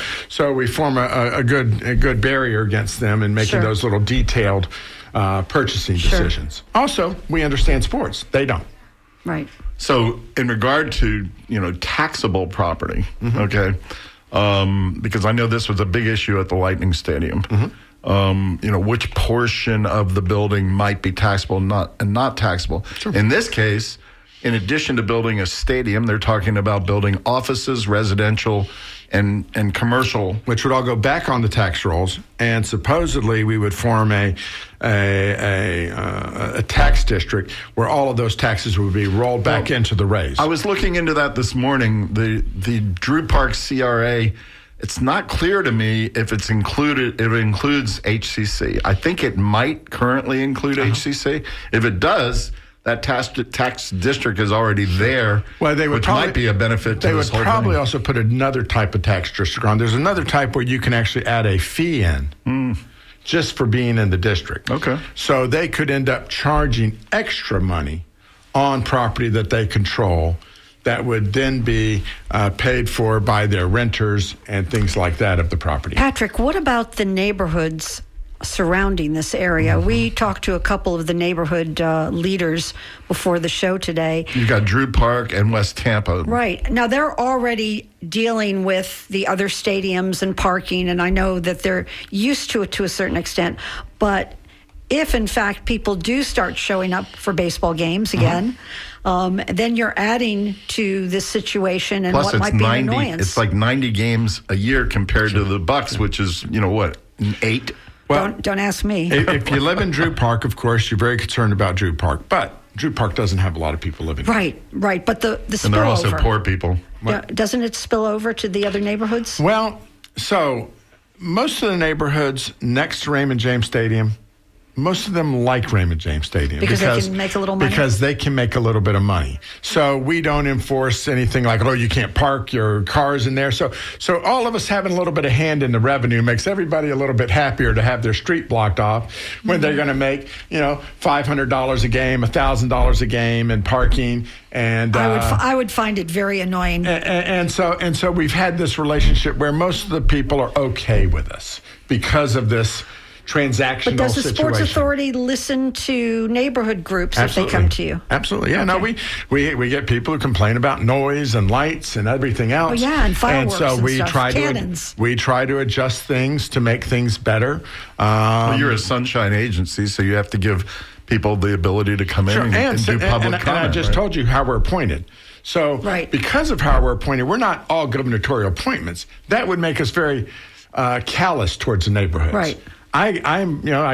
we form a good barrier against them in making those little detailed purchasing decisions. Also, we understand sports. They don't. Right. So in regard to, taxable property, okay, because I know this was a big issue at the Lightning Stadium. Which portion of the building might be taxable and not taxable. Sure. In this case, in addition to building a stadium, they're talking about building offices, residential, and commercial. Which would all go back on the tax rolls, and supposedly we would form a tax district where all of those taxes would be rolled back into the Rays. I was looking into that this morning. The Drew Park CRA, it's not clear to me if it includes HCC. I think it might currently include HCC. If it does, that tax district is already there, which might be a benefit to this whole thing. They would probably also put another type of tax district on. There's another type where you can actually add a fee in just for being in the district. Okay. So they could end up charging extra money on property that they control that would then be paid for by their renters and things like that of the property. Patrick, what about the neighborhoods surrounding this area? We talked to a couple of the neighborhood leaders before the show today. You've got Drew Park and West Tampa. Right. Now, they're already dealing with the other stadiums and parking, and I know that they're used to it to a certain extent, but if, in fact, people do start showing up for baseball games again, then you're adding to this situation and what might be an annoyance. It's like 90 games a year compared to the Bucks, which is, 8? Well, don't ask me. If you live in Drew Park, of course, you're very concerned about Drew Park. But Drew Park doesn't have a lot of people living there. Right. But the spillover. And they're also poor people. Doesn't it spill over to the other neighborhoods? Well, so most of the neighborhoods next to Raymond James Stadium, most of them like Raymond James Stadium Because they can make a little money? Because they can make a little bit of money. So we don't enforce anything like, oh, you can't park your cars in there. So all of us having a little bit of hand in the revenue makes everybody a little bit happier to have their street blocked off when they're going to make, $500 a game, $1,000 a game in parking. And I would find it very annoying. And so we've had this relationship where most of the people are okay with us because of this transactional But does the situation. Sports Authority listen to neighborhood groups Absolutely. if they come to you? Absolutely. Yeah, Okay. no, we get people who complain about noise and lights and everything else. Oh, yeah, and fireworks so and we stuff, try cannons. we try to adjust things to make things better. Well, you're a sunshine agency, so you have to give people the ability to come in and do public comment. And I just told you how we're appointed. So because of how we're appointed, we're not all gubernatorial appointments. That would make us very callous towards the neighborhoods. Right. I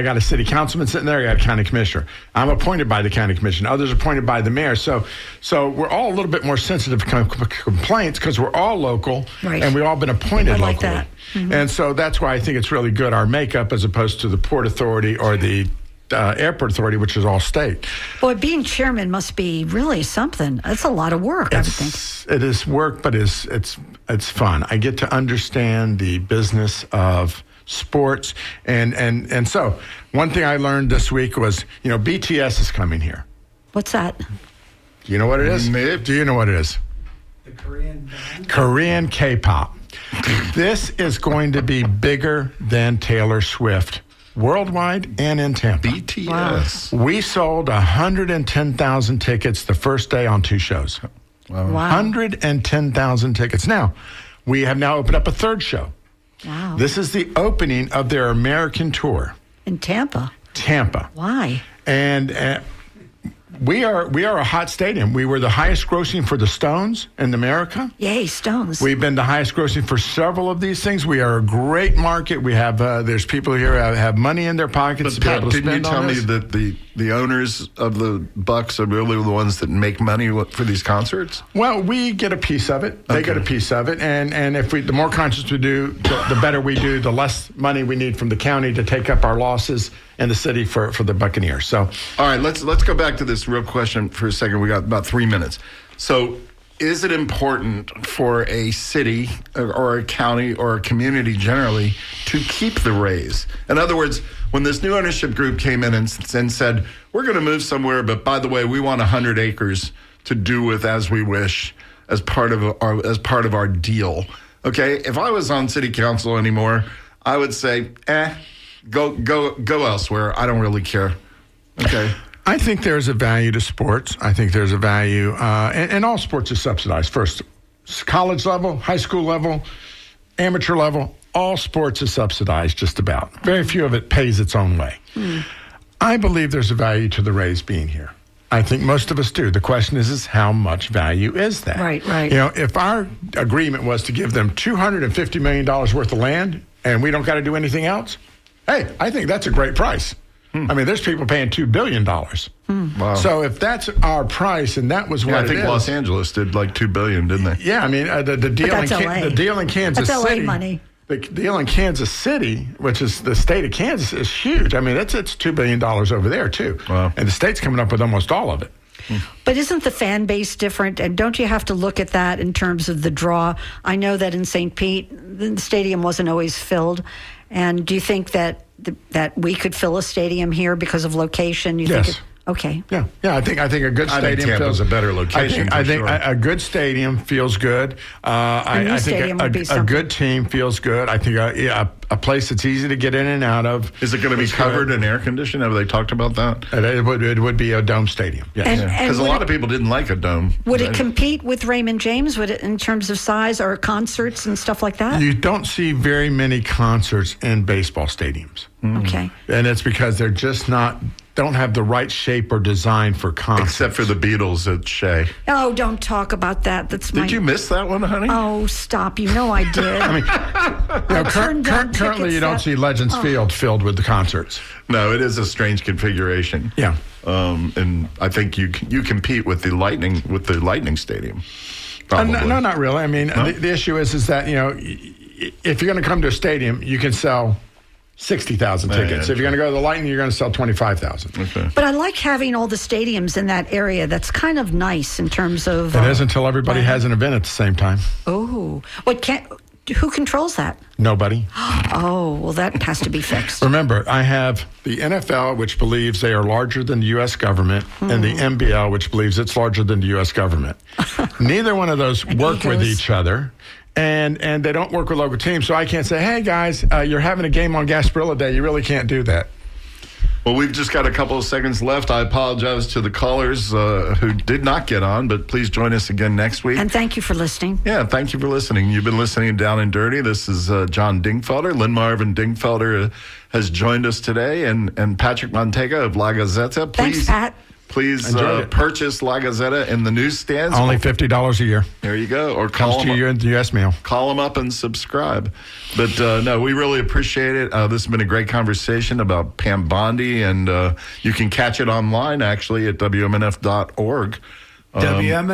got a city councilman sitting there. I got a county commissioner. I'm appointed by the county commission. Others are appointed by the mayor. So we're all a little bit more sensitive to complaints because we're all local and we've all been appointed I like locally. that. Mm-hmm. And so that's why I think it's really good, our makeup, as opposed to the Port Authority or the Airport Authority, which is all state. Boy, being chairman must be really something. That's a lot of work, I would think. It is work, but it's fun. I get to understand the business of sports, and so one thing I learned this week was, BTS is coming here. What's that? Do you know what it is? Maybe. Do you know what it is? The Korean band? Korean K-pop. This is going to be bigger than Taylor Swift, worldwide and in Tampa. BTS. We sold 110,000 tickets the first day on 2 shows. Wow. 110,000 tickets. Now, we have now opened up a 3rd show. Wow. This is the opening of their American tour. In Tampa? Tampa. Why? And we are a hot stadium. We were the highest grossing for the Stones in America. Yay, Stones. We've been the highest grossing for several of these things. We are a great market. We have there's people here who have money in their pockets But to be able Pat, to didn't you spend tell on me this. that the owners of the Bucks are really the ones that make money for these concerts? Well, we get a piece of it. They get a piece of it, and if the more concerts we do, the better we do. The less money we need from the county to take up our losses in the city for the Buccaneers. So, all right, let's go back to this real question for a second. We got about 3 minutes. So, is it important for a city or a county or a community generally to keep the Rays? In other words, when this new ownership group came in and said, we're going to move somewhere, but by the way, we want 100 acres to do with as we wish as part of our deal. Okay, if I was on city council anymore, I would say, go elsewhere. I don't really care. Okay. I think there's a value to sports. I think there's a value, and all sports are subsidized. First, college level, high school level, amateur level, all sports are subsidized just about. Very few of it pays its own way. I believe there's a value to the Rays being here. I think most of us do. The question is how much value is that? Right. If our agreement was to give them $250 million worth of land and we don't got to do anything else, hey, I think that's a great price. I mean, there's people paying $2 billion. Wow. So if that's our price, and that was what I think it is. Los Angeles did like $2 billion, didn't they? Yeah, I mean, the deal that's in LA. the deal in Kansas That's LA City. money. The deal in Kansas City, which is the state of Kansas, is huge. I mean, it's $2 billion over there too. Wow. And the state's coming up with almost all of it. But isn't the fan base different? And don't you have to look at that in terms of the draw? I know that in St. Pete, the stadium wasn't always filled. And do you think that we could fill a stadium here because of location? You Yes. think okay. Yeah. I think a good I stadium think Tampa's feels a better location. I think for sure. a good stadium feels good. I new think stadium would be a something. good team feels good. I think a place that's easy to get in and out of. Is it going to be is covered good. and air conditioned? Have they talked about that? It would be a dome stadium. Yes. And Because a would lot it- of people didn't like a dome. Would it compete with Raymond James? Would it, in terms of size or concerts and stuff like that? You don't see very many concerts in baseball stadiums. Okay. And it's because they're just don't have the right shape or design for concerts. Except for the Beatles at Shea. Oh, don't talk about that. That's my. Did you miss that one, honey? Oh, stop! You know I did. turned down Currently, tickets you don't that- see Legends Field filled with the concerts. No, it is a strange configuration. Yeah. And I think you compete with the Lightning Stadium. Probably. No, not really. I mean, the issue is that, if you're going to come to a stadium, you can sell 60,000 tickets. Yeah, If you're going to go to the Lightning, you're going to sell 25,000. Okay. But I like having all the stadiums in that area. That's kind of nice in terms of. It is until everybody has an event at the same time. Oh, who controls that? Nobody. Oh, well, that has to be fixed. Remember, I have the NFL, which believes they are larger than the U.S. government, and the NBL, which believes it's larger than the U.S. government. Neither one of those work with each other. And they don't work with local teams. So I can't say, hey, guys, you're having a game on Gasparilla Day. You really can't do that. Well, we've just got a couple of seconds left. I apologize to the callers who did not get on, but please join us again next week. And thank you for listening. Yeah, thank you for listening. You've been listening to Down and Dirty. This is John Dingfelder. Lynn Marvin Dingfelder has joined us today, and Patrick Montega of La Gazzetta. Thanks, Pat. Please purchase La Gazzetta in the newsstands. Only $50 a year. There you go. Or Comes to you in the U.S. mail. Call them up and subscribe. But no, we really appreciate it. This has been a great conversation about Pam Bondi, and you can catch it online, actually, at WMNF.org. WMNF.